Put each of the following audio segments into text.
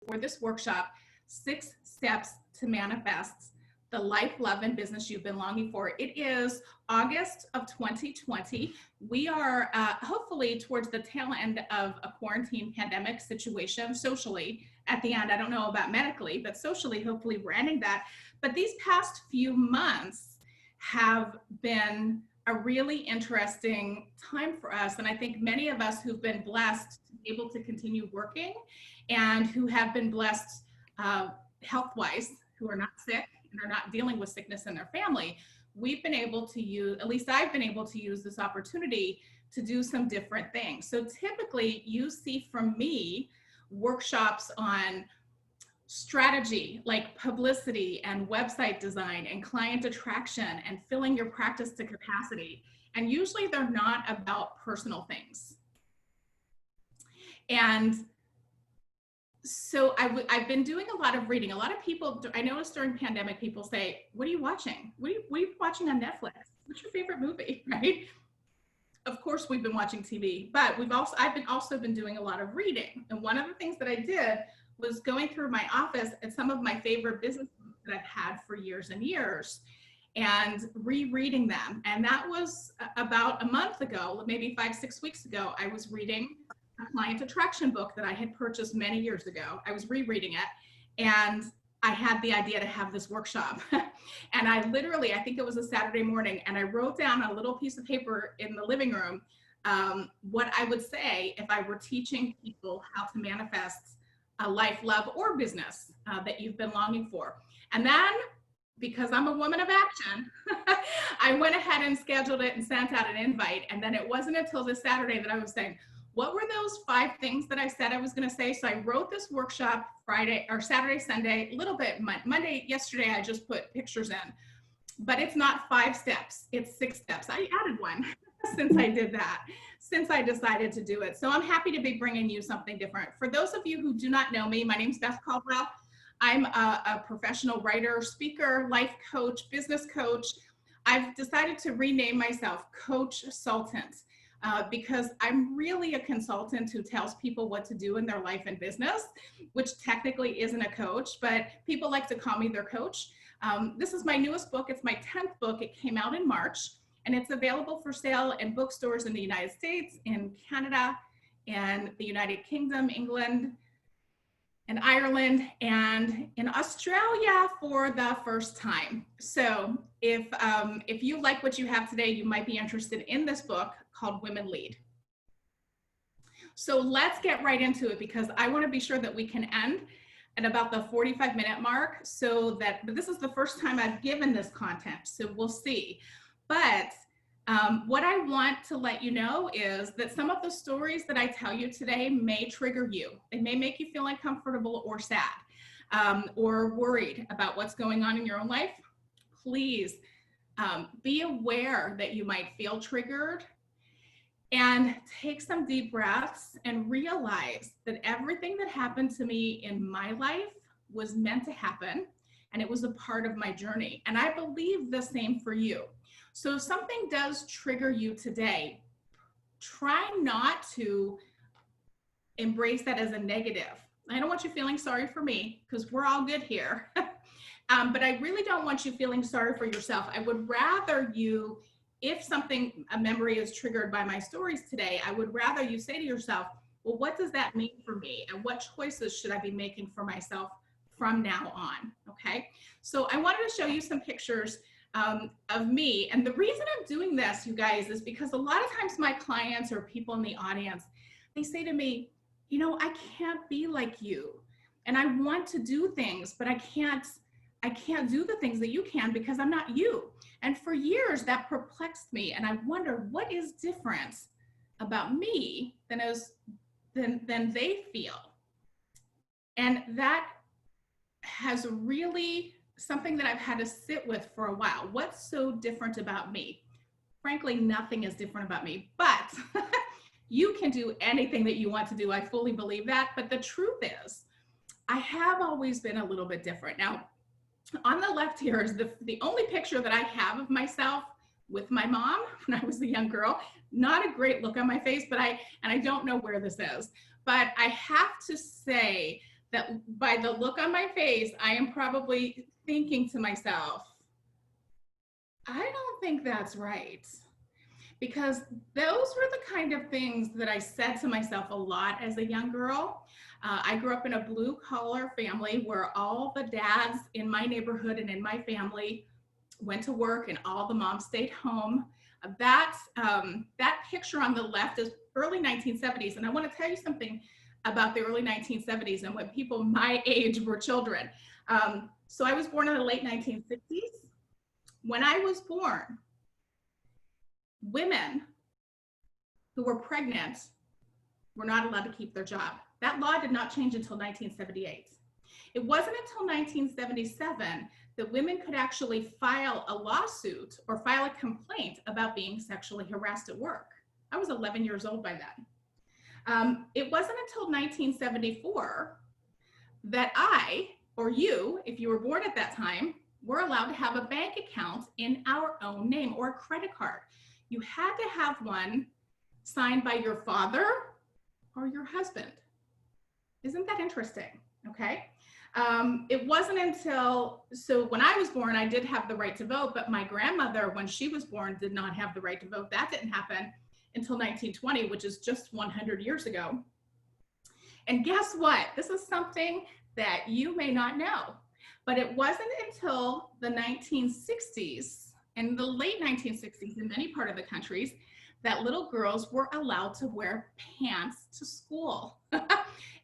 for this workshop, 6 Steps to Manifest the Life, Love, and Business You've Been Longing For. It is August of 2020. We are hopefully towards the tail end of a quarantine pandemic situation socially at the end. I don't know about medically, but socially, hopefully we're ending that. But these past few months have been a really interesting time for us. And I think many of us who've been blessed to be able to continue working and who have been blessed health-wise, who are not sick and are not dealing with sickness in their family, we've been able to use, at least I've been able to use this opportunity to do some different things. So typically you see from me workshops on strategy like publicity and website design and client attraction and filling your practice to capacity. And usually they're not about personal things. And so I've been doing a lot of reading. A lot of people, I noticed during pandemic, people say, what are you watching? What are you watching on Netflix? What's your favorite movie, right? Of course, we've been watching TV, but I've also been doing a lot of reading. And one of the things that I did was going through my office and some of my favorite business books that I've had for years and years and rereading them. And that was about a month ago, maybe 5-6 weeks ago, I was reading a client attraction book that I had purchased many years ago. I was rereading it and I had the idea to have this workshop. And I literally, I think it was a Saturday morning, and I wrote down on a little piece of paper in the living room what I would say if I were teaching people how to manifest a life, love, or business that you've been longing for. And then, because I'm a woman of action, I went ahead and scheduled it and sent out an invite. And then it wasn't until this Saturday that I was saying, what were those 5 things that I said I was going to say? So I wrote this workshop Friday or Saturday, Sunday, a little bit Monday, yesterday, I just put pictures in, but it's not 5 steps. It's 6 steps. I added one since I did that, since I decided to do it. So I'm happy to be bringing you something different. For those of you who do not know me, my name's Beth Caldwell. I'm a professional writer, speaker, life coach, business coach. I've decided to rename myself Coach-Sultant. Because I'm really a consultant who tells people what to do in their life and business, which technically isn't a coach, but people like to call me their coach. This is my newest book. It's my 10th book. It came out in March, and it's available for sale in bookstores in the United States, in Canada, and the United Kingdom, England, and Ireland, and in Australia for the first time. So if you like what you have today, you might be interested in this book called Women Lead. So let's get right into it, because I want to be sure that we can end at about the 45-minute mark, so that, but this is the first time I've given this content, so we'll see. But what I want to let you know is that some of the stories that I tell you today may trigger you. They may make you feel uncomfortable or sad or worried about what's going on in your own life. Please be aware that you might feel triggered, and take some deep breaths and realize that everything that happened to me in my life was meant to happen, and it was a part of my journey. And I believe the same for you. So if something does trigger you today, try not to embrace that as a negative. I don't want you feeling sorry for me, because we're all good here. But I really don't want you feeling sorry for yourself. I would rather you, if a memory is triggered by my stories today, I would rather you say to yourself, well, what does that mean for me? And what choices should I be making for myself from now on? Okay. So I wanted to show you some pictures of me. And the reason I'm doing this, you guys, is because a lot of times my clients or people in the audience, they say to me, you know, I can't be like you. And I want to do things, but I can't do the things that you can because I'm not you. And for years that perplexed me. And I wonder what is different about me than they feel. And that has really something that I've had to sit with for a while. What's so different about me? Frankly, nothing is different about me, but you can do anything that you want to do. I fully believe that. But the truth is, I have always been a little bit different. Now, on the left here is the only picture that I have of myself with my mom when I was a young girl. Not a great look on my face, but I don't know where this is. But I have to say that by the look on my face, I am probably thinking to myself, I don't think that's right. Because those were the kind of things that I said to myself a lot as a young girl. I grew up in a blue collar family where all the dads in my neighborhood and in my family went to work and all the moms stayed home. That picture on the left is early 1970s. And I want to tell you something about the early 1970s and when people my age were children. So I was born in the late 1960s. When I was born, women who were pregnant were not allowed to keep their job. That law did not change until 1978. It wasn't until 1977 that women could actually file a lawsuit or file a complaint about being sexually harassed at work. I was 11 years old by then. It wasn't until 1974 that I, or you, if you were born at that time, were allowed to have a bank account in our own name or a credit card. You had to have one signed by your father or your husband. Isn't that interesting? Okay. It wasn't until, so when I was born, I did have the right to vote, but my grandmother, when she was born, did not have the right to vote. That didn't happen until 1920, which is just 100 years ago. And guess what? This is something that you may not know, but it wasn't until the 1960s, in the late 1960s in many part of the countries, that little girls were allowed to wear pants to school.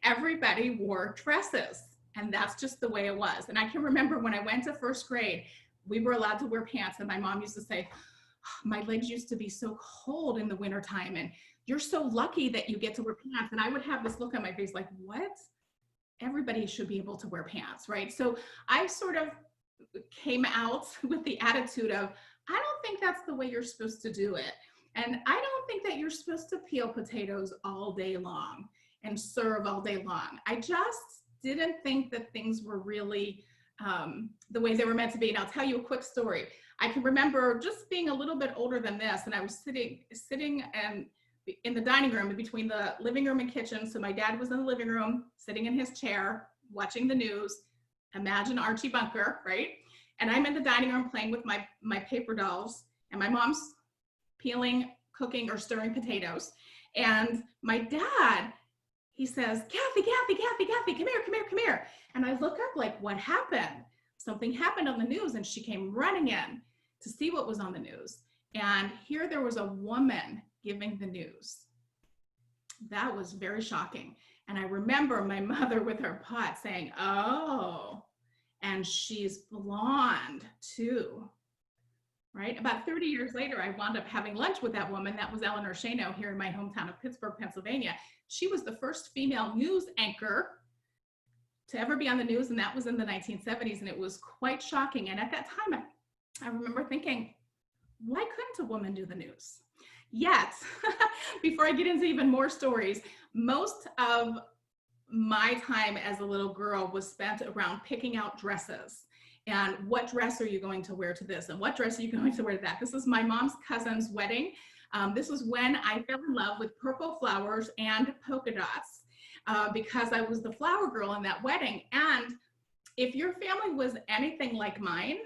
Everybody wore dresses, and that's just the way it was. And I can remember when I went to first grade, we were allowed to wear pants, and my mom used to say, my legs used to be so cold in the wintertime, and you're so lucky that you get to wear pants. And I would have this look on my face like, what? Everybody should be able to wear pants, right? So I sort of came out with the attitude of, I don't think that's the way you're supposed to do it. And I don't think that you're supposed to peel potatoes all day long and serve all day long. I just didn't think that things were really the way they were meant to be. And I'll tell you a quick story. I can remember just being a little bit older than this, and I was sitting and in the dining room between the living room and kitchen. So my dad was in the living room, sitting in his chair, watching the news. Imagine Archie Bunker, right? And I'm in the dining room playing with my paper dolls, and my mom's peeling, cooking, or stirring potatoes. And my dad, he says, Kathy, come here. And I look up like, what happened? Something happened on the news, and she came running in to see what was on the news. And here there was a woman giving the news. That was very shocking. And I remember my mother with her pot saying, oh, and she's blonde too, right? About 30 years later, I wound up having lunch with that woman. That was Eleanor Shano here in my hometown of Pittsburgh, Pennsylvania. She was the first female news anchor to ever be on the news, and that was in the 1970s, and it was quite shocking. And at that time, I remember thinking, why couldn't a woman do the news? Yet, before I get into even more stories, most of my time as a little girl was spent around picking out dresses. And what dress are you going to wear to this? And what dress are you going to wear to that? This is my mom's cousin's wedding. This was when I fell in love with purple flowers and polka dots because I was the flower girl in that wedding. And if your family was anything like mine,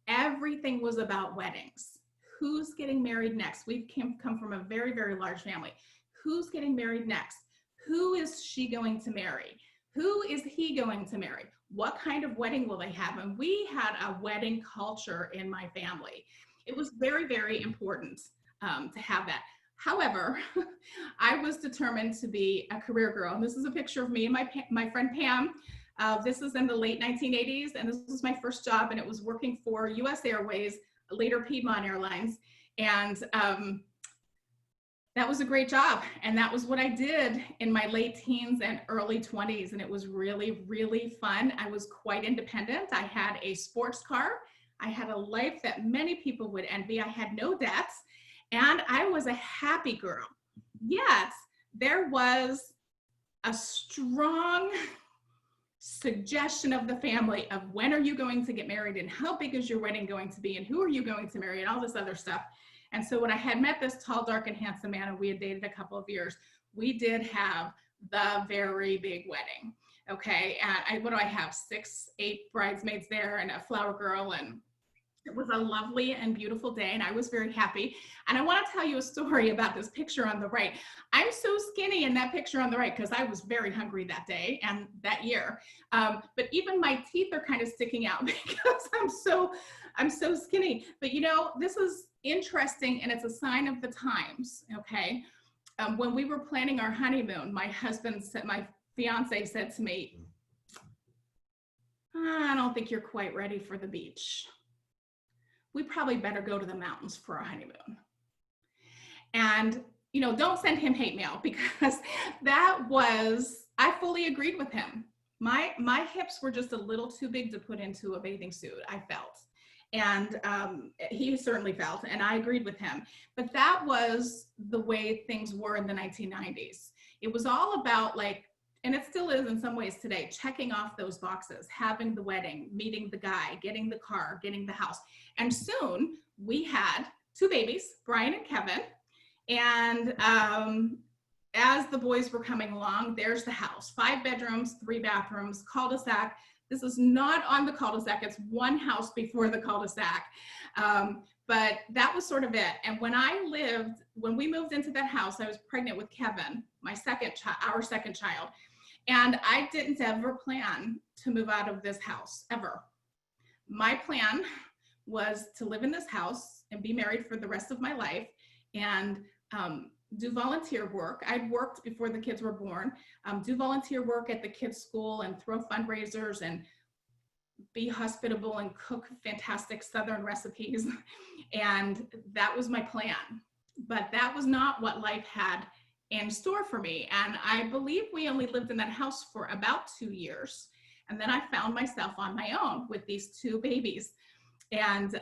everything was about weddings. Who's getting married next? We've come from a very, very large family. Who's getting married next? Who is she going to marry? Who is he going to marry? What kind of wedding will they have? And we had a wedding culture in my family. It was very, very important to have that. However, I was determined to be a career girl. And this is a picture of me and my friend Pam. This is in the late 1980s, and this was my first job, and it was working for US Airways, later Piedmont Airlines. And that was a great job. And that was what I did in my late teens and early 20s. And it was really, really fun. I was quite independent. I had a sports car. I had a life that many people would envy. I had no debts, and I was a happy girl. Yet there was a strong suggestion of the family of when are you going to get married, and how big is your wedding going to be, and who are you going to marry, and all this other stuff. And so when I had met this tall, dark, and handsome man, and we had dated a couple of years, we did have the very big wedding. Okay. And what do I have? 6, 8 bridesmaids there and a flower girl, and it was a lovely and beautiful day, and I was very happy. And I want to tell you a story about this picture on the right. I'm so skinny in that picture on the right because I was very hungry that day and that year. But even my teeth are kind of sticking out because I'm so skinny. But you know, this is interesting, and it's a sign of the times. Okay, when we were planning our honeymoon, my fiance said to me, "I don't think you're quite ready for the beach. We probably better go to the mountains for our honeymoon." And, you know, don't send him hate mail because I fully agreed with him. My hips were just a little too big to put into a bathing suit, I felt. And he certainly felt, and I agreed with him. But that was the way things were in the 1990s. It was all about, like, and it still is in some ways today, checking off those boxes, having the wedding, meeting the guy, getting the car, getting the house. And soon we had 2 babies, Brian and Kevin. And as the boys were coming along, there's the house, 5 bedrooms, 3 bathrooms, cul-de-sac. This is not on the cul-de-sac. It's one house before the cul-de-sac. But that was sort of it. And when we moved into that house, I was pregnant with Kevin, our second child. And I didn't ever plan to move out of this house, ever. My plan was to live in this house and be married for the rest of my life and do volunteer work. I'd worked before the kids were born, do volunteer work at the kids' school and throw fundraisers and be hospitable and cook fantastic Southern recipes. And that was my plan. But that was not what life had in store for me. And I believe we only lived in that house for about 2 years. And then I found myself on my own with these 2 babies. And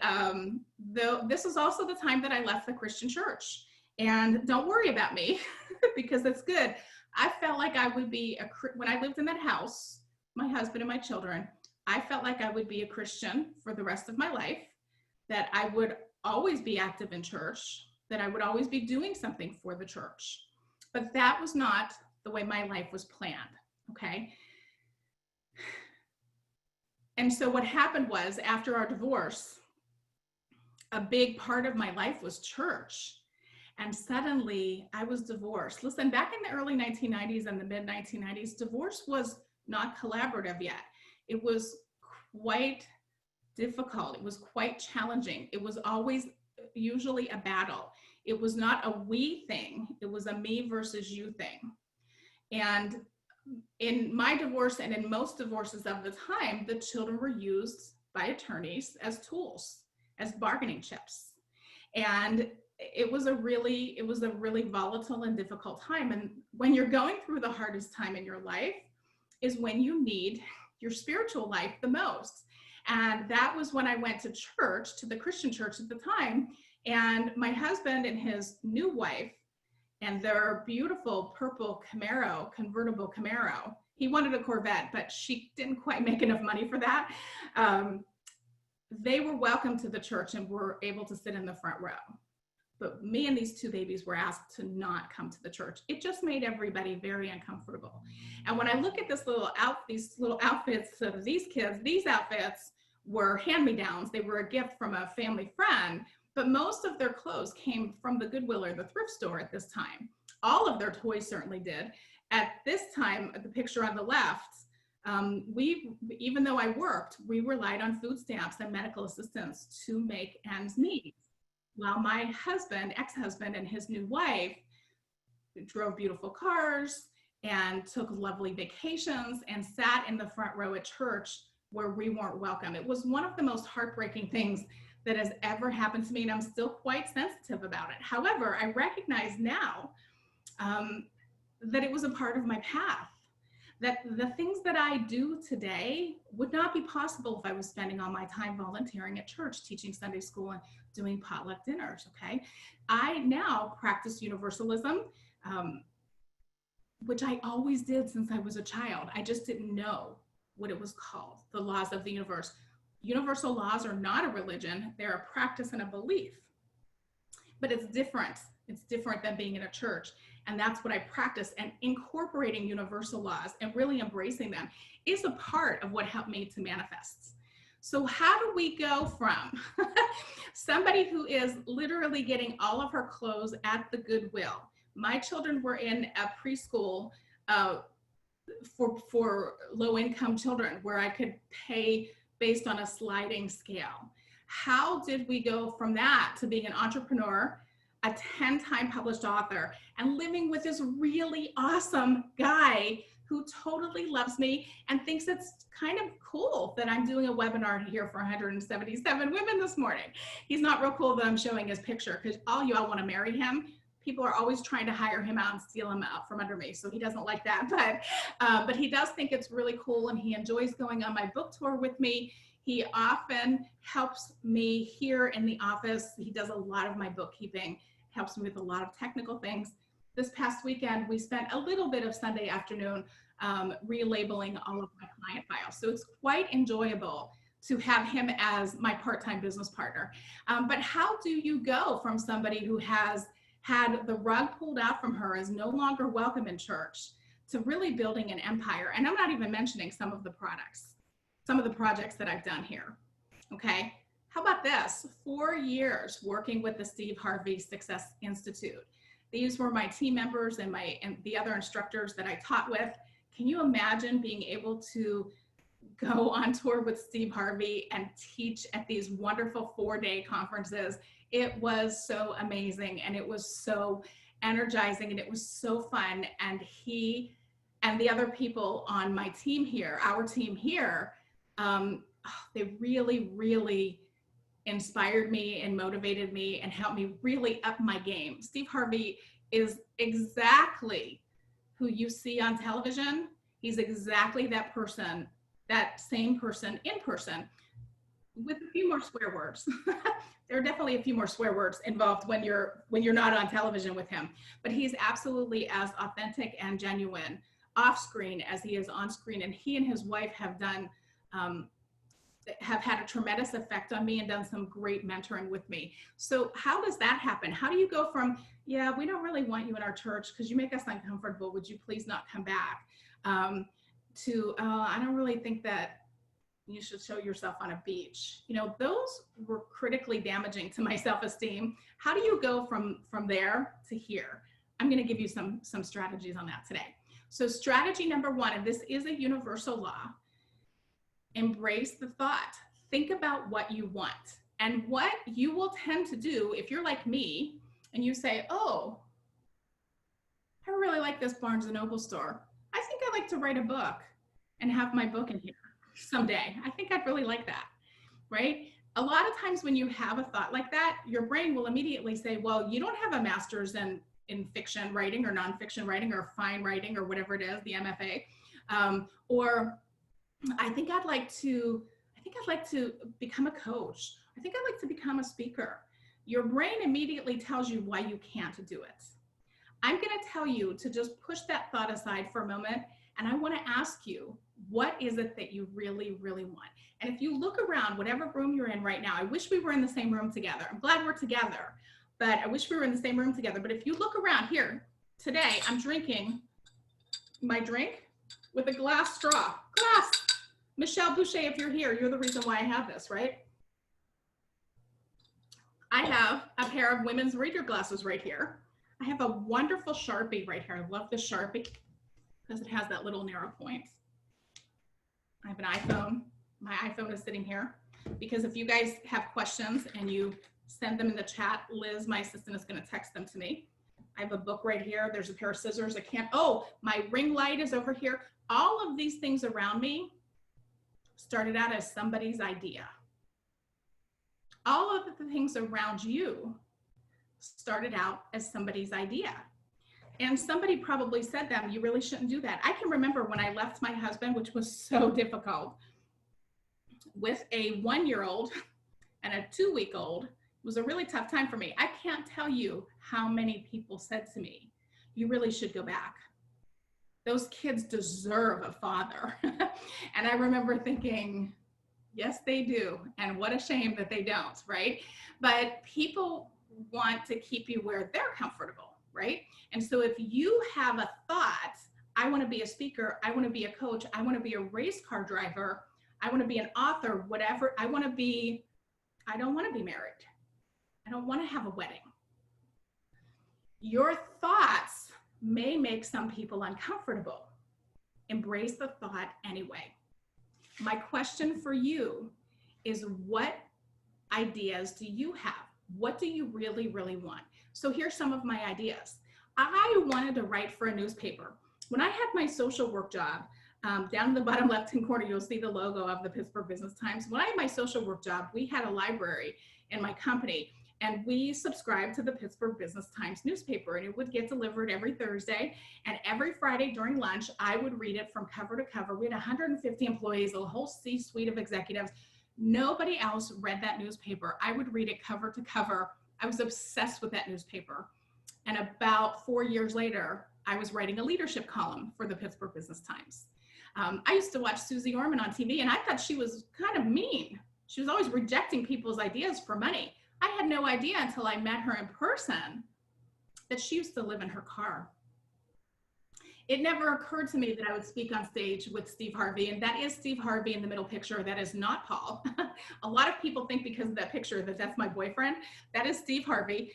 this was also the time that I left the Christian church. And don't worry about me because it's good. I felt like I would be, when I lived in that house, my husband and my children, I felt like I would be a Christian for the rest of my life, that I would always be active in church, that I would always be doing something for the church. But that was not the way my life was planned, okay? And so what happened was, after our divorce, a big part of my life was church. And suddenly I was divorced. Listen, back in the early 1990s and the mid 1990s, divorce was not collaborative yet. It was quite difficult. It was quite challenging. It was always usually a battle. It was not a we thing. It was a me versus you thing. And in my divorce and in most divorces of the time, the children were used by attorneys as tools, as bargaining chips. And it was a really volatile and difficult time. And when you're going through the hardest time in your life is when you need your spiritual life the most. And that was when I went to church, to the Christian church at the time. And my husband and his new wife and their beautiful purple Camaro, convertible Camaro. He wanted a Corvette, but she didn't quite make enough money for that. They were welcome to the church and were able to sit in the front row. But me and these 2 babies were asked to not come to the church. It just made everybody very uncomfortable. And when I look at these little outfits of these kids, these outfits were hand-me-downs. They were a gift from a family friend. But most of their clothes came from the Goodwill or the thrift store at this time. All of their toys certainly did. At this time, the picture on the left, even though I worked, we relied on food stamps and medical assistance to make ends meet. While my husband, ex-husband, and his new wife drove beautiful cars and took lovely vacations and sat in the front row at church where we weren't welcome. It was one of the most heartbreaking things that has ever happened to me, and I'm still quite sensitive about it. However, I recognize now that it was a part of my path, that the things that I do today would not be possible if I was spending all my time volunteering at church, teaching Sunday school and doing potluck dinners, okay? I now practice universalism, which I always did since I was a child. I just didn't know what it was called, the laws of the universe. Universal laws are not a religion, they're a practice and a belief. But it's different. It's different than being in a church. And that's what I practice. And incorporating universal laws and really embracing them is a part of what helped me to manifest. So how do we go from somebody who is literally getting all of her clothes at the Goodwill? My children were in a preschool for low-income children where I could pay based on a sliding scale. How did we go from that to being an entrepreneur, a 10-time published author, and living with this really awesome guy who totally loves me and thinks it's kind of cool that I'm doing a webinar here for 177 women this morning. He's not real cool that I'm showing his picture because all y'all want to marry him. People are always trying to hire him out and steal him out from under me, so he doesn't like that. But he does think it's really cool, and he enjoys going on my book tour with me. He often helps me here in the office. He does a lot of my bookkeeping, helps me with a lot of technical things. This past weekend, we spent a little bit of Sunday afternoon relabeling all of my client files. So it's quite enjoyable to have him as my part-time business partner. But how do you go from somebody who has had the rug pulled out from her, is no longer welcome in church, to really building an empire? And I'm not even mentioning some of the products, some of the projects that I've done here, okay? How about this? 4 years working with the Steve Harvey Success Institute. These were my team members and the other instructors that I taught with. Can you imagine being able to go on tour with Steve Harvey and teach at these wonderful 4-day conferences? It was so amazing, and it was so energizing, and it was so fun. And he and the other people on my team here, our team here, they really, really inspired me and motivated me and helped me really up my game. Steve Harvey is exactly who you see on television. He's exactly that person, that same person in person, with a few more swear words. There are definitely a few more swear words involved when you're not on television with him, but he's absolutely as authentic and genuine off screen as he is on screen. And he and his wife have done have had a tremendous effect on me and done some great mentoring with me. So how does that happen? How do you go from, yeah, we don't really want you in our church because you make us uncomfortable, would you please not come back, to, I don't really think that you should show yourself on a beach. You know, those were critically damaging to my self-esteem. How do you go from there to here? I'm going to give you some strategies on that today. So strategy number 1, and this is a universal law, embrace the thought. Think about what you want. And what you will tend to do, if you're like me and you say, oh, I really like this Barnes & Noble store. I think I'd like to write a book and have my book in here someday. I think I'd really like that, right? A lot of times when you have a thought like that, your brain will immediately say, well, you don't have a master's in fiction writing or nonfiction writing or fine writing or whatever it is, the MFA, or I think I'd like to become a coach. I think I'd like to become a speaker. Your brain immediately tells you why you can't do it. I'm going to tell you to just push that thought aside for a moment, and I want to ask you, what is it that you really, really want? And if you look around, whatever room you're in right now, I wish we were in the same room together. I'm glad we're together, but I wish we were in the same room together. But if you look around here, today I'm drinking my drink with a glass straw. Glass! Michelle Boucher, if you're here, you're the reason why I have this, right? I have a pair of women's reader glasses right here. I have a wonderful Sharpie right here. I love this Sharpie because it has that little narrow point. I have an iPhone. My iPhone is sitting here because if you guys have questions and you send them in the chat, Liz, my assistant, is going to text them to me. I have a book right here. There's a pair of scissors. Oh, my ring light is over here. All of these things around me started out as somebody's idea. All of the things around you started out as somebody's idea. And somebody probably said to them, you really shouldn't do that. I can remember when I left my husband, which was so difficult, with a 1-year-old and a 2-week-old. It was a really tough time for me. I can't tell you how many people said to me, you really should go back. Those kids deserve a father. And I remember thinking, yes, they do. And what a shame that they don't, right? But people want to keep you where they're comfortable. right? And so if you have a thought, I want to be a speaker, I want to be a coach, I want to be a race car driver, I want to be an author, whatever, I don't want to be married. I don't want to have a wedding. Your thoughts may make some people uncomfortable. Embrace the thought anyway. My question for you is, what ideas do you have? What do you really, really want? So here's some of my ideas. I wanted to write for a newspaper. When I had my social work job, down in the bottom left-hand corner, you'll see the logo of the Pittsburgh Business Times. When I had my social work job, we had a library in my company, and we subscribed to the Pittsburgh Business Times newspaper, and it would get delivered every Thursday. And every Friday during lunch, I would read it from cover to cover. We had 150 employees, a whole C-suite of executives. Nobody else read that newspaper. I would read it cover to cover. I was obsessed with that newspaper. And about 4 years later, I was writing a leadership column for the Pittsburgh Business Times. I used to watch Susie Orman on TV, and I thought she was kind of mean. She was always rejecting people's ideas for money. I had no idea until I met her in person that she used to live in her car. It never occurred to me that I would speak on stage with Steve Harvey, and that is Steve Harvey in the middle picture. That is not Paul. A lot of people think because of that picture that that's my boyfriend. That is Steve Harvey,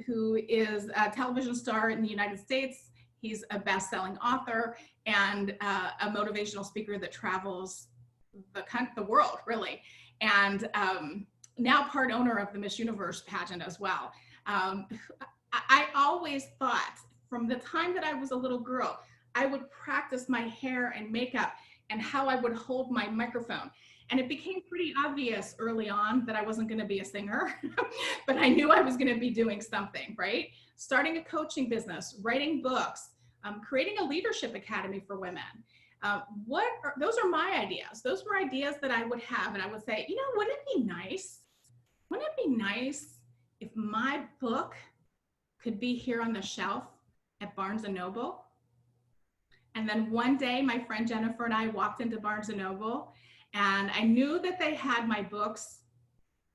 who is a television star in the United States. He's a best-selling author and a motivational speaker that travels the world, really. And now part owner of the Miss Universe pageant as well. I always thought, from the time that I was a little girl, I would practice my hair and makeup and how I would hold my microphone. And it became pretty obvious early on that I wasn't going to be a singer, but I knew I was going to be doing something, right? Starting a coaching business, writing books, creating a leadership academy for women. Those are my ideas. Those were ideas that I would have. And I would say, you know, wouldn't it be nice? Wouldn't it be nice if my book could be here on the shelf at Barnes & Noble? And then one day, my friend Jennifer and I walked into Barnes & Noble, and I knew that they had my books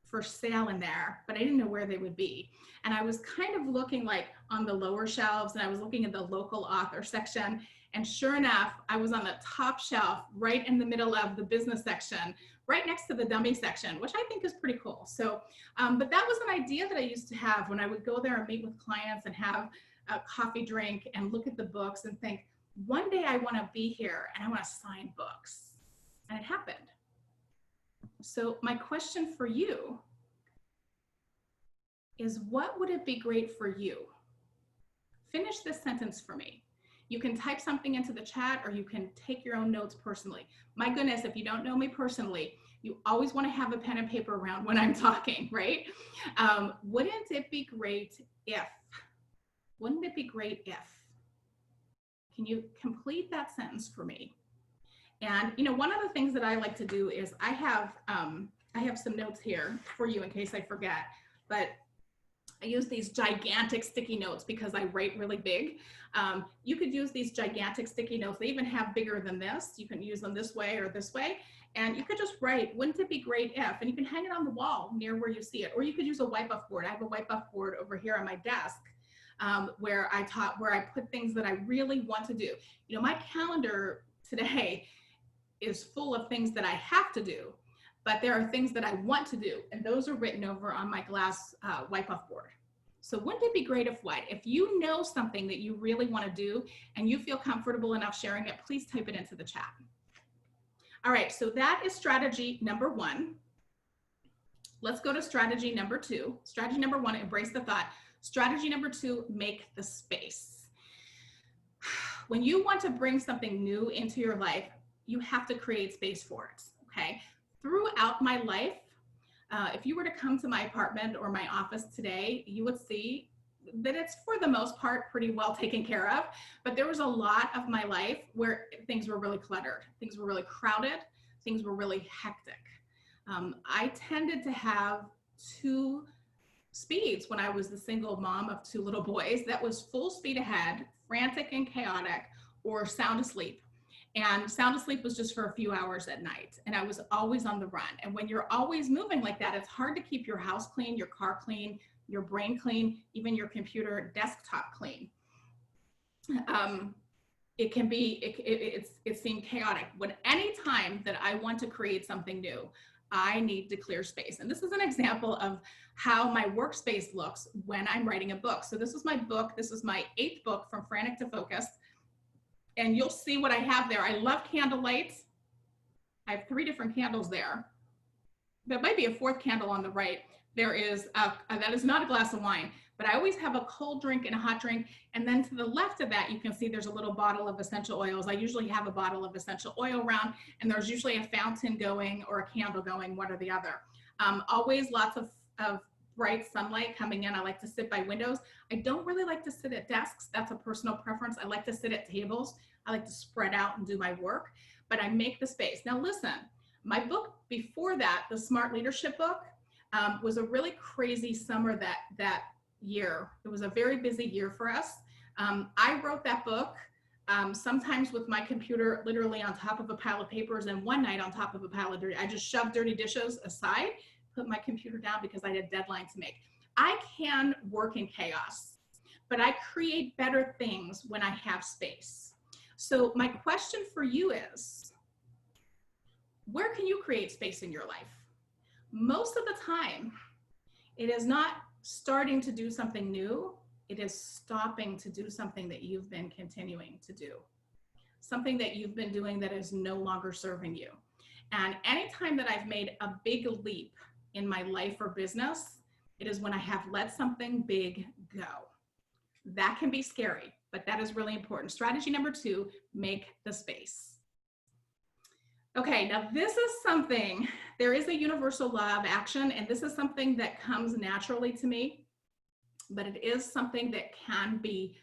for sale in there, but I didn't know where they would be. And I was kind of looking like on the lower shelves, and I was looking at the local author section. And sure enough, I was on the top shelf, right in the middle of the business section, right next to the dummy section, which I think is pretty cool. So, but that was an idea that I used to have when I would go there and meet with clients and have a coffee drink and look at the books and think, one day I want to be here and I want to sign books. And it happened. So my question for you is, what would it be great for you? Finish this sentence for me. You can type something into the chat, or you can take your own notes personally. My goodness, if you don't know me personally, you always want to have a pen and paper around when I'm talking, right? Wouldn't it be great if? Wouldn't it be great if? Can you complete that sentence for me? And you know, one of the things that I like to do is I have some notes here for you in case I forget, but I use these gigantic sticky notes because I write really big. You could use these gigantic sticky notes. They even have bigger than this. You can use them this way or this way. And you could just write, wouldn't it be great if? And you can hang it on the wall near where you see it. Or you could use a wipe-off board. I have a wipe-off board over here on my desk where I put things that I really want to do. You know, my calendar today is full of things that I have to do, but there are things that I want to do, and those are written over on my glass wipe-off board. So wouldn't it be great if what? If you know something that you really want to do and you feel comfortable enough sharing it, please type it into the chat. All right, so that is strategy number 1. Let's go to strategy number 2. Strategy number 1, embrace the thought. Strategy number 2, make the space. When you want to bring something new into your life, you have to create space for it, okay? Throughout my life, if you were to come to my apartment or my office today, you would see that it's for the most part pretty well taken care of, but there was a lot of my life where things were really cluttered, things were really crowded, things were really hectic. I tended to have 2 speeds when I was the single mom of 2 little boys. That was full speed ahead, frantic and chaotic, or sound asleep. And sound asleep was just for a few hours at night. And I was always on the run. And when you're always moving like that, it's hard to keep your house clean, your car clean, your brain clean, even your computer desktop clean. It can be, it seemed chaotic. When any time that I want to create something new, I need to clear space. And this is an example of how my workspace looks when I'm writing a book. So this is my book. This is my 8th book, From Frantic to Focused. And you'll see what I have there. I love candlelight. I have 3 different candles there. There might be a 4th candle on the right. There is, that is not a glass of wine, but I always have a cold drink and a hot drink. And then to the left of that, you can see there's a little bottle of essential oils. I usually have a bottle of essential oil around, and there's usually a fountain going or a candle going, one or the other. Always lots of bright sunlight coming in. I like to sit by windows. I don't really like to sit at desks. That's a personal preference. I like to sit at tables. I like to spread out and do my work, but I make the space. Now listen, my book before that, the Smart Leadership book, was a really crazy summer that year. It was a very busy year for us. I wrote that book sometimes with my computer literally on top of a pile of papers, and one night on top of a pile of dirty. I just shoved dirty dishes aside, put my computer down because I had a deadline to make. I can work in chaos, but I create better things when I have space. So my question for you is, where can you create space in your life? Most of the time, it is not starting to do something new. It is stopping to do something that you've been continuing to do. Something that you've been doing that is no longer serving you. And anytime that I've made a big leap in my life or business, it is when I have let something big go. That can be scary, but that is really important. Strategy number 2, make the space. Okay, now this is something, there is a universal law of action, and this is something that comes naturally to me, but it is something that can be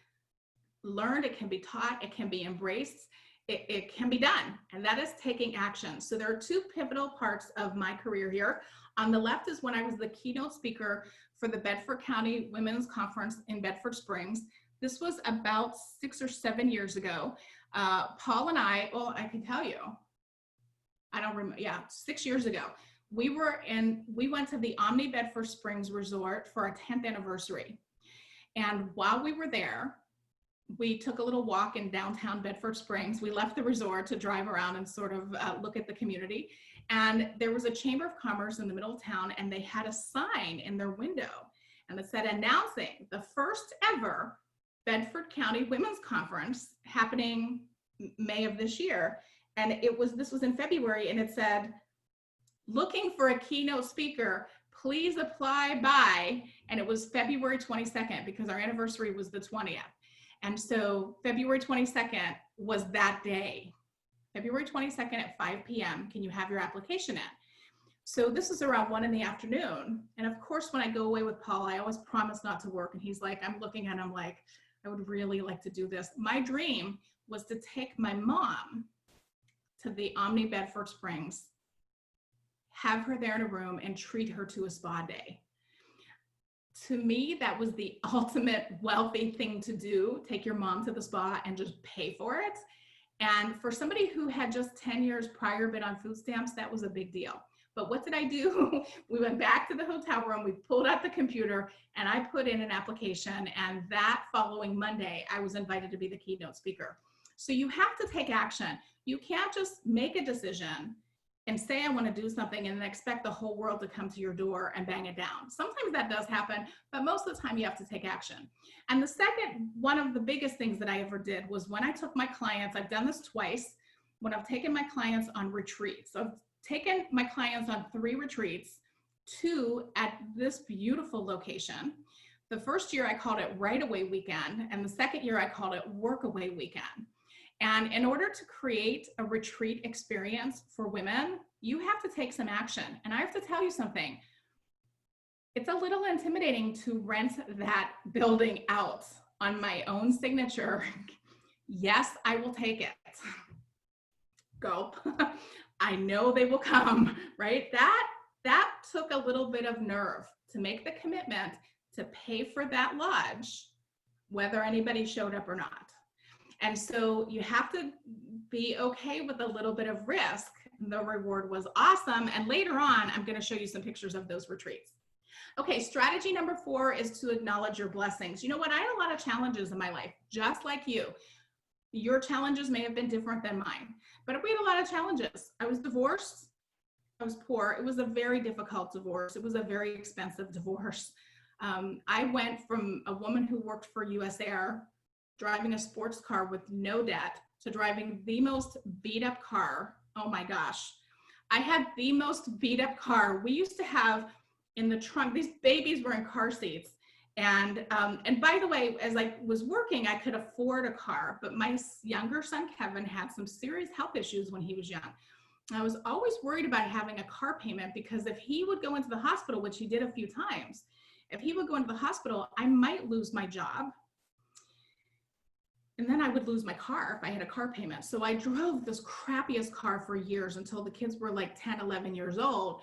learned, it can be taught, it can be embraced, it can be done, and that is taking action. So there are 2 pivotal parts of my career here. On the left is when I was the keynote speaker for the Bedford County Women's Conference in Bedford Springs. This was about 6 or 7 years ago. Paul and I, well, I can tell you, I don't remember, yeah, 6 years ago. We went to the Omni Bedford Springs Resort for our 10th anniversary. And while we were there, we took a little walk in downtown Bedford Springs. We left the resort to drive around and sort of look at the community. And there was a Chamber of Commerce in the middle of town, and they had a sign in their window, and it said, announcing the first ever Bedford County Women's Conference happening May of this year. And this was in February, and it said, looking for a keynote speaker, please apply by, and it was February 22nd because our anniversary was the 20th. And so February 22nd was that day. February 22nd at 5 p.m. Can you have your application in? So this is around 1 in the afternoon. And of course, when I go away with Paul, I always promise not to work. And he's like, I'm looking at him like, I would really like to do this. My dream was to take my mom to the Omni Bedford Springs, have her there in a room, and treat her to a spa day. To me, that was the ultimate wealthy thing to do. Take your mom to the spa and just pay for it. And for somebody who had just 10 years prior been on food stamps, that was a big deal. But what did I do? We went back to the hotel room, we pulled out the computer, and I put in an application. And that following Monday, I was invited to be the keynote speaker. So you have to take action. You can't just make a decision and say, I want to do something, and then expect the whole world to come to your door and bang it down. Sometimes that does happen, but most of the time you have to take action. And the second, one of the biggest things that I ever did was when I took my clients, I've done this twice, when I've taken my clients on retreats. So I've taken my clients on 3 retreats, 2 at this beautiful location. The first year I called it Right Away Weekend, and the second year I called it Workaway Weekend. And in order to create a retreat experience for women, you have to take some action. And I have to tell you something. It's a little intimidating to rent that building out on my own signature. Yes, I will take it. Go. I know they will come, right? That took a little bit of nerve to make the commitment to pay for that lodge, whether anybody showed up or not. And so you have to be okay with a little bit of risk. The reward was awesome. And later on, I'm going to show you some pictures of those retreats. Okay, strategy number 4 is to acknowledge your blessings. You know what? I had a lot of challenges in my life, just like you. Your challenges may have been different than mine, but we had a lot of challenges. I was divorced. I was poor. It was a very difficult divorce. It was a very expensive divorce. I went from a woman who worked for US Air, driving a sports car with no debt, to driving the most beat up car. Oh my gosh. I had the most beat up car. We used to have in the trunk, these babies were in car seats. And by the way, as I was working, I could afford a car, but my younger son, Kevin, had some serious health issues when he was young. I was always worried about having a car payment because if he would go into the hospital, which he did a few times, if he would go into the hospital, I might lose my job. And then I would lose my car if I had a car payment. So I drove this crappiest car for years until the kids were like 10, 11 years old,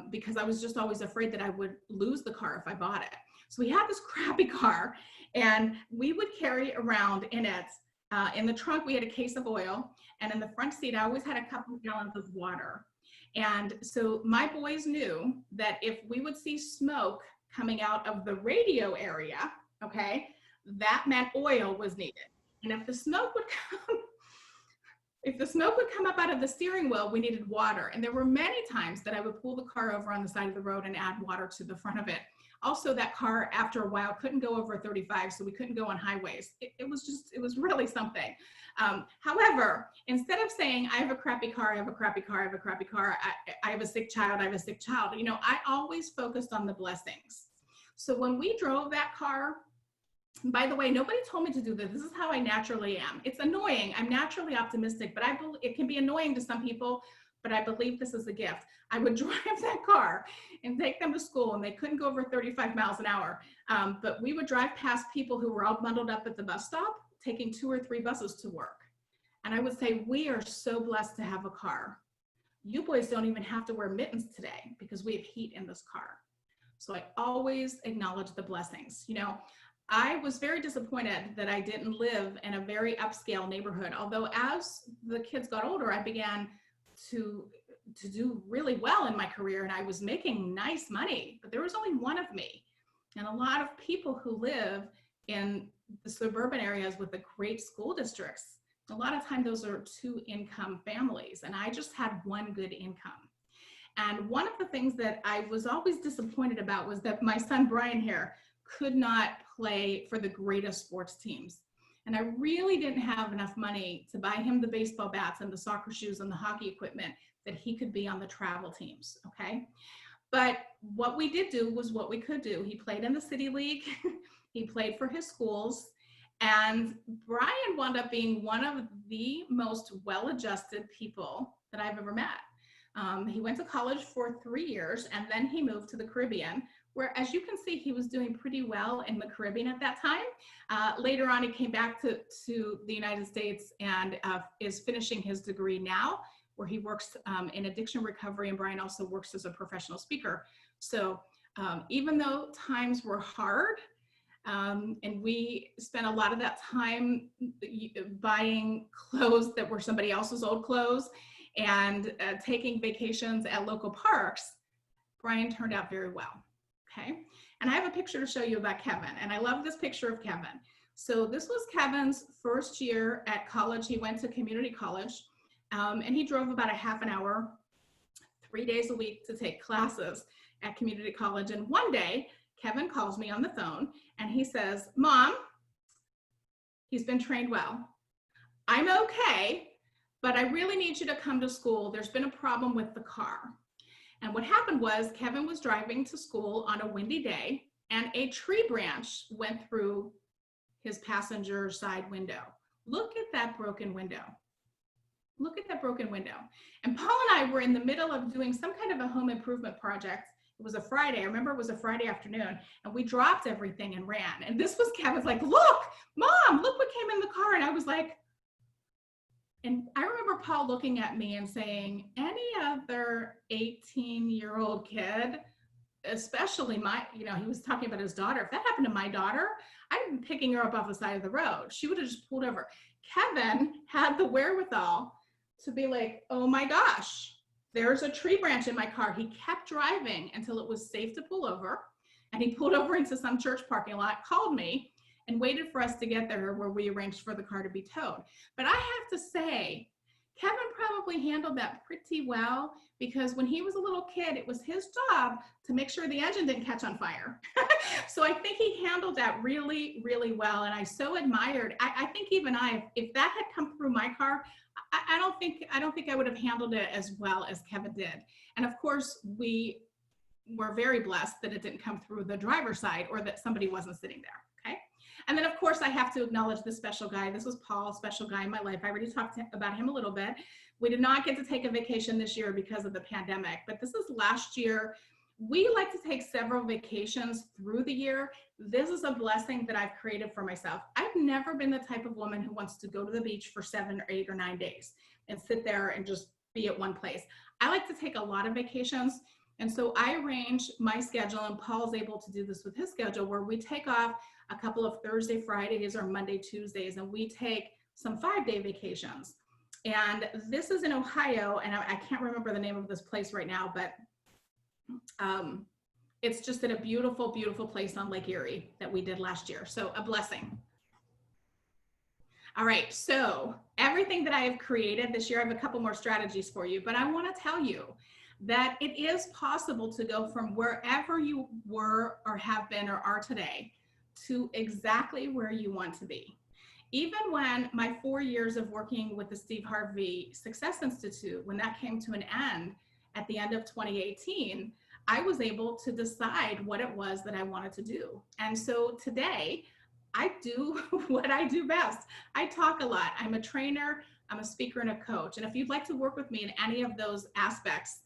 because I was just always afraid that I would lose the car if I bought it. So we had this crappy car, and we would carry around in it, in the trunk, we had a case of oil, and in the front seat, I always had a couple of gallons of water. And so my boys knew that if we would see smoke coming out of the radio area, okay, that meant oil was needed. And if the smoke would come up out of the steering wheel, we needed water. And there were many times that I would pull the car over on the side of the road and add water to the front of it. Also, that car, after a while, couldn't go over 35, so we couldn't go on highways. It was really something. However, instead of saying, I have a crappy car, I have a crappy car, I have a crappy car, I have a sick child, I have a sick child, you know, I always focused on the blessings. So when we drove that car, by the way, nobody told me to do this. This is how I naturally am. It's annoying. I'm naturally optimistic, but it can be annoying to some people, but I believe this is a gift. I would drive that car and take them to school, and they couldn't go over 35 miles an hour. But we would drive past people who were all bundled up at the bus stop, taking 2 or 3 buses to work. And I would say, we are so blessed to have a car. You boys don't even have to wear mittens today because we have heat in this car. So I always acknowledge the blessings. You know, I was very disappointed that I didn't live in a very upscale neighborhood. Although as the kids got older, I began to do really well in my career, and I was making nice money, but there was only one of me. And a lot of people who live in the suburban areas with the great school districts, a lot of time those are 2-income families, and I just had one good income. And one of the things that I was always disappointed about was that my son Brian here could not play for the greatest sports teams. And I really didn't have enough money to buy him the baseball bats and the soccer shoes and the hockey equipment that he could be on the travel teams, okay? But what we did do was what we could do. He played in the city league, he played for his schools, and Brian wound up being one of the most well-adjusted people that I've ever met. He went to college for 3 years, and then he moved to the Caribbean, where, as you can see, he was doing pretty well in the Caribbean at that time. Later on, he came back to the United States and is finishing his degree now, where he works in addiction recovery, and Brian also works as a professional speaker. So even though times were hard, and we spent a lot of that time buying clothes that were somebody else's old clothes and taking vacations at local parks, Brian turned out very well. Okay, and I have a picture to show you about Kevin, and I love this picture of Kevin. So this was Kevin's first year at college. He went to community college, and he drove about a half an hour, 3 days a week to take classes at community college. And one day, Kevin calls me on the phone, and he says, Mom, he's been trained well. I'm okay, but I really need you to come to school. There's been a problem with the car. And what happened was Kevin was driving to school on a windy day, and a tree branch went through his passenger side window. Look at that broken window. Look at that broken window. And Paul and I were in the middle of doing some kind of a home improvement project. It was a Friday. I remember it was a Friday afternoon, and we dropped everything and ran. And this was Kevin's like, look, Mom, look what came in the car. And I was like, and I remember Paul looking at me and saying, any other 18-year-old kid, especially he was talking about his daughter. If that happened to my daughter, I'd been picking her up off the side of the road. She would have just pulled over. Kevin had the wherewithal to be like, oh my gosh, there's a tree branch in my car. He kept driving until it was safe to pull over. And he pulled over into some church parking lot, called me, and waited for us to get there where we arranged for the car to be towed. But I have to say, Kevin probably handled that pretty well, because when he was a little kid, it was his job to make sure the engine didn't catch on fire. So I think he handled that really, really well. And I so admired, I think even if that had come through my car, I don't think I would have handled it as well as Kevin did. And of course, we were very blessed that it didn't come through the driver's side, or that somebody wasn't sitting there, okay? And then of course I have to acknowledge this special guy. This was Paul, special guy in my life. I already talked about him a little bit. We did not get to take a vacation this year because of the pandemic, but this is last year. We like to take several vacations through the year. This is a blessing that I've created for myself. I've never been the type of woman who wants to go to the beach for 7 or 8 or 9 days and sit there and just be at one place. I like to take a lot of vacations. And so I arrange my schedule, and Paul's able to do this with his schedule, where we take off a couple of Thursday, Fridays, or Monday, Tuesdays, and we take some 5-day vacations. And this is in Ohio, and I can't remember the name of this place right now, but it's just at a beautiful, beautiful place on Lake Erie that we did last year. So a blessing. All right, so everything that I have created this year, I have a couple more strategies for you, but I want to tell you that it is possible to go from wherever you were or have been or are today to exactly where you want to be. Even when my 4 years of working with the Steve Harvey Success Institute, when that came to an end at the end of 2018, I was able to decide what it was that I wanted to do. And so today, I do what I do best. I talk a lot. I'm a trainer, I'm a speaker, and a coach. And if you'd like to work with me in any of those aspects,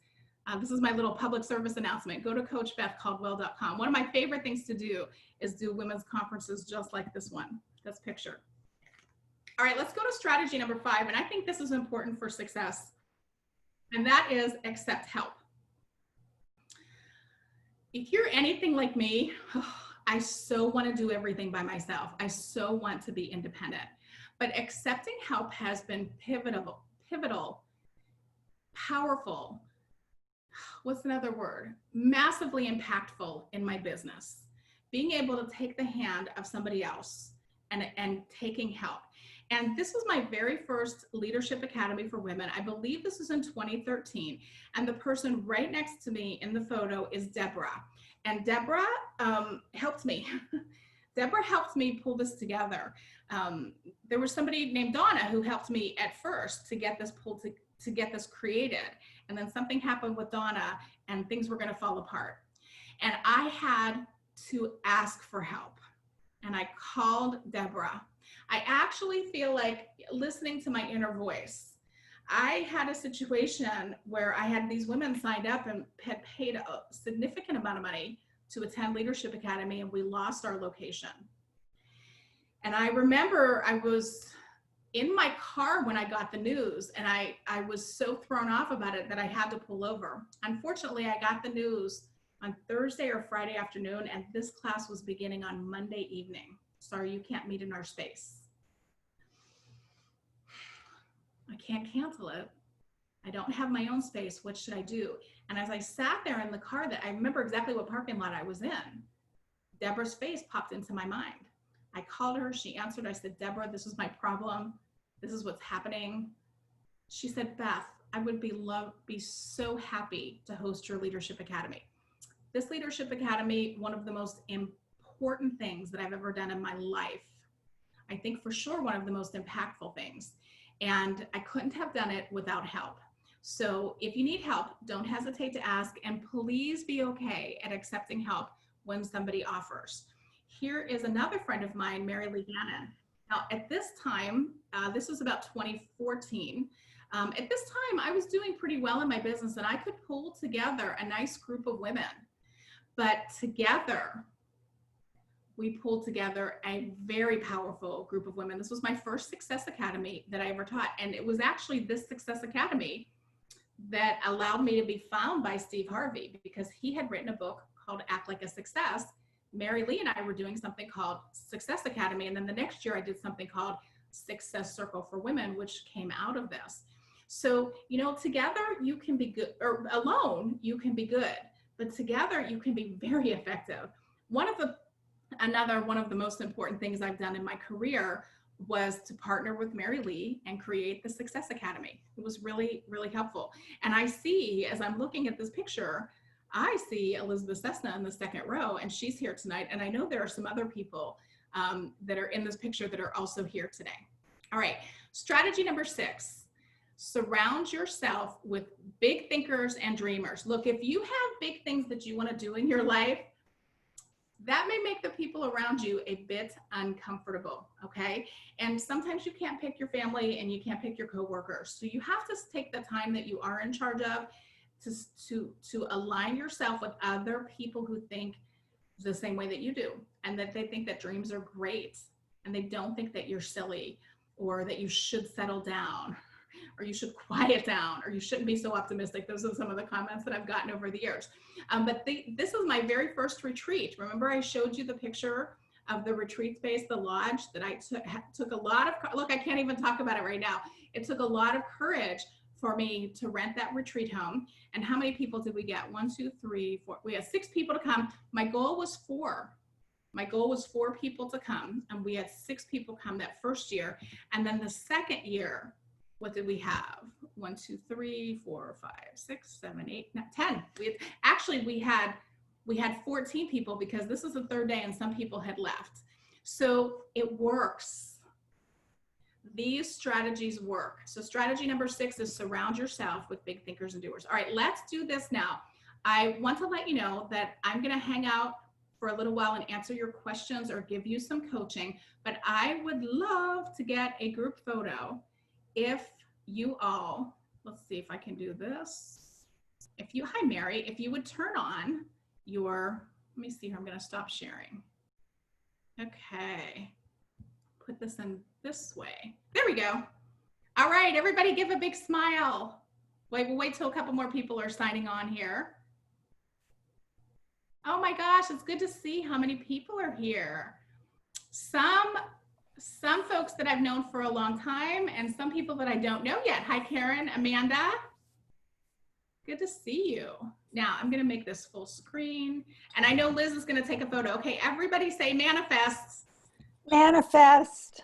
this is my little public service announcement. Go to coachbethcaldwell.com. One of my favorite things to do is do women's conferences just like this one, this picture. All right, let's go to strategy number 5. And I think this is important for success. And that is accept help. If you're anything like me, I so want to do everything by myself. I so want to be independent. But accepting help has been pivotal, powerful. What's another word? Massively impactful in my business. Being able to take the hand of somebody else and taking help. And this was my very first Leadership Academy for Women. I believe this was in 2013. And the person right next to me in the photo is Deborah. And Deborah helped me. Deborah helped me pull this together. There was somebody named Donna who helped me at first to get this pulled to get this created. And then something happened with Donna and things were gonna fall apart. And I had to ask for help. And I called Deborah. I actually feel like listening to my inner voice. I had a situation where I had these women signed up and had paid a significant amount of money to attend Leadership Academy, and we lost our location. And I remember I was in my car when I got the news, and I was so thrown off about it that I had to pull over. Unfortunately, I got the news on Thursday or Friday afternoon, and this class was beginning on Monday evening. Sorry, you can't meet in our space. I can't cancel it. I don't have my own space. What should I do? And as I sat there in the car, that I remember exactly what parking lot I was in, Deborah's face popped into my mind. I called her, she answered. I said, Deborah, this is my problem. This is what's happening. She said, Beth, I would be so happy to host your Leadership Academy. This Leadership Academy, one of the most important things that I've ever done in my life. I think for sure one of the most impactful things. And I couldn't have done it without help. So if you need help, don't hesitate to ask, and please be okay at accepting help when somebody offers. Here is another friend of mine, Mary Lee Gannon. Now at this time, this was about 2014. At this time, I was doing pretty well in my business and I could pull together a nice group of women. But together, we pulled together a very powerful group of women. This was my first Success Academy that I ever taught. And it was actually this Success Academy that allowed me to be found by Steve Harvey, because he had written a book called Act Like a Success. Mary Lee and I were doing something called Success Academy. And then the next year I did something called Success Circle for Women, which came out of this. So, you know, together you can be good, or alone you can be good, but together you can be very effective. One of the most important things I've done in my career was to partner with Mary Lee and create the Success Academy. It was really, really helpful. And I see, as I'm looking at this picture, I see Elizabeth Cessna in the second row, and she's here tonight. And I know there are some other people that are in this picture that are also here today. All right, strategy number 6, surround yourself with big thinkers and dreamers. Look, if you have big things that you want to do in your life, that may make the people around you a bit uncomfortable, okay? And sometimes you can't pick your family and you can't pick your coworkers. So you have to take the time that you are in charge of to align yourself with other people who think the same way that you do, and that they think that dreams are great, and they don't think that you're silly, or that you should settle down, or you should quiet down, or you shouldn't be so optimistic. Those are some of the comments that I've gotten over the years. But this is my very first retreat. Remember I showed you the picture of the retreat space, the lodge, that I took a lot of, look, I can't even talk about it right now. It took a lot of courage for me to rent that retreat home. And how many people did we get? 1, 2, 3, 4. We had 6 people to come. My goal was 4. My goal was 4 people to come, and we had 6 people come that first year. And then the second year, what did we have? 1, 2, 3, 4, 5, 6, 7, 8, 9, 10. We had 14 people, because this is the 3rd day and some people had left. So it works. These strategies work. So strategy number 6 is surround yourself with big thinkers and doers. All right, let's do this now. I want to let you know that I'm going to hang out for a little while and answer your questions or give you some coaching, but I would love to get a group photo. If you all, let's see if I can do this. Hi Mary, if you would turn on your, let me see here, I'm going to stop sharing. Okay, put this in this way. There we go. All right, everybody give a big smile. We'll wait till a couple more people are signing on here. Oh my gosh, it's good to see how many people are here. Some folks that I've known for a long time, and some people that I don't know yet. Hi, Karen, Amanda. Good to see you. Now I'm gonna make this full screen, and I know Liz is gonna take a photo. Okay, everybody say manifest. Manifest.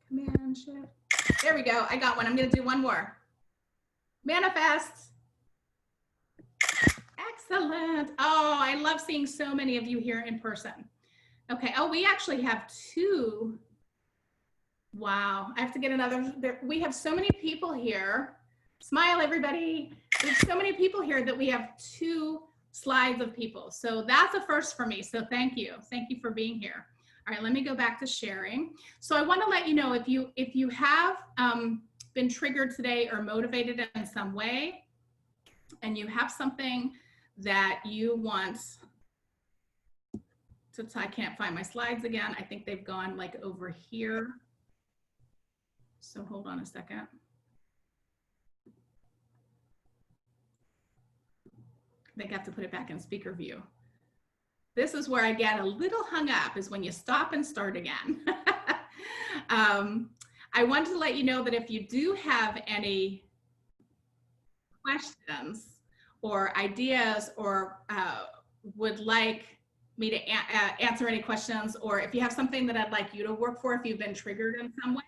Command shift. There we go, I got one. I'm gonna do one more. Manifest. Excellent. Oh, I love seeing so many of you here in person. Okay, oh, we actually have 2. Wow, I have to get another. We have so many people here. Smile, everybody. We have so many people here that we have 2 slides of people. So that's a first for me. So thank you. Thank you for being here. All right, let me go back to sharing. So I want to let you know, if you have been triggered today or motivated in some way, and you have something that you want to, I can't find my slides again. I think they've gone like over here. So hold on a second. I think I have to put it back in speaker view. This is where I get a little hung up, is when you stop and start again. I wanted to let you know that if you do have any questions or ideas, or would like me to answer any questions, or if you have something that I'd like you to work for, if you've been triggered in some way,